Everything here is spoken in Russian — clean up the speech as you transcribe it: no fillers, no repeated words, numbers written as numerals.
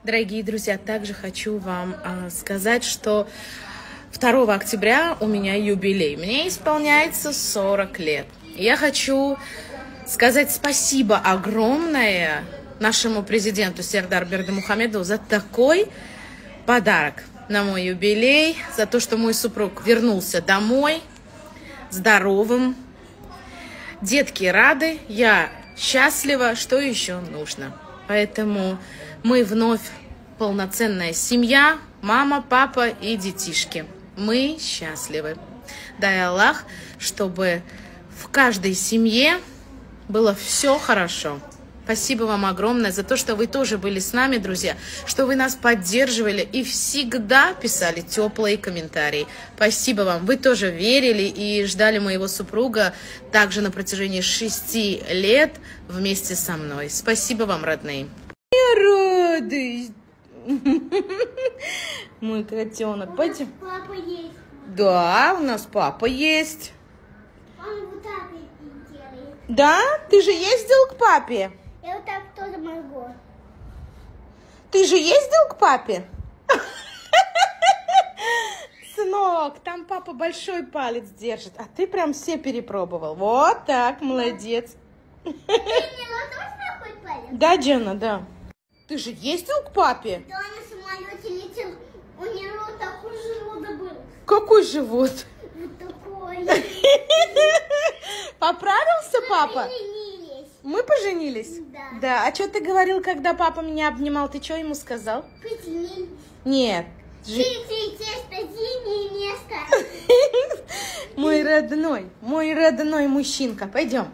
Дорогие друзья, также хочу вам сказать, что 2 октября у меня юбилей. Мне исполняется 40 лет. Я хочу сказать спасибо огромное нашему президенту Сердару Бердымухамедову за такой подарок на мой юбилей, за то, что мой супруг вернулся домой здоровым. Детки рады, я счастлива, что еще нужно. Поэтому мы вновь полноценная семья, мама, папа и детишки. Мы счастливы. Дай Аллах, чтобы в каждой семье было все хорошо. Спасибо вам огромное за то, что вы тоже были с нами, друзья, что вы нас поддерживали и всегда писали теплые комментарии. Спасибо вам. Вы тоже верили и ждали моего супруга также на протяжении 6 лет вместе со мной. Спасибо вам, родные. Я радуюсь. Мой котенок. Пойдем. Папа есть. Да, у нас папа есть. Он вот так и делает. Да? Ты же ездил к папе? Я вот так тоже могу. Ты же ездил к папе? Сынок, там папа большой палец держит, а ты прям все перепробовал. Вот так, молодец. Ты не тоже такой палец? Да, Джана, да. Ты же ездил к папе? Да, он на самолете летел. У него такой живот был. Какой живот? Вот такой. Поправился папа? Поженились. Мы поженились? Да. Да. А что ты говорил, когда папа меня обнимал? Ты что ему сказал? Поженились. Нет. Чистое тесто, зимнее место. Мой родной мужчинка. Пойдем.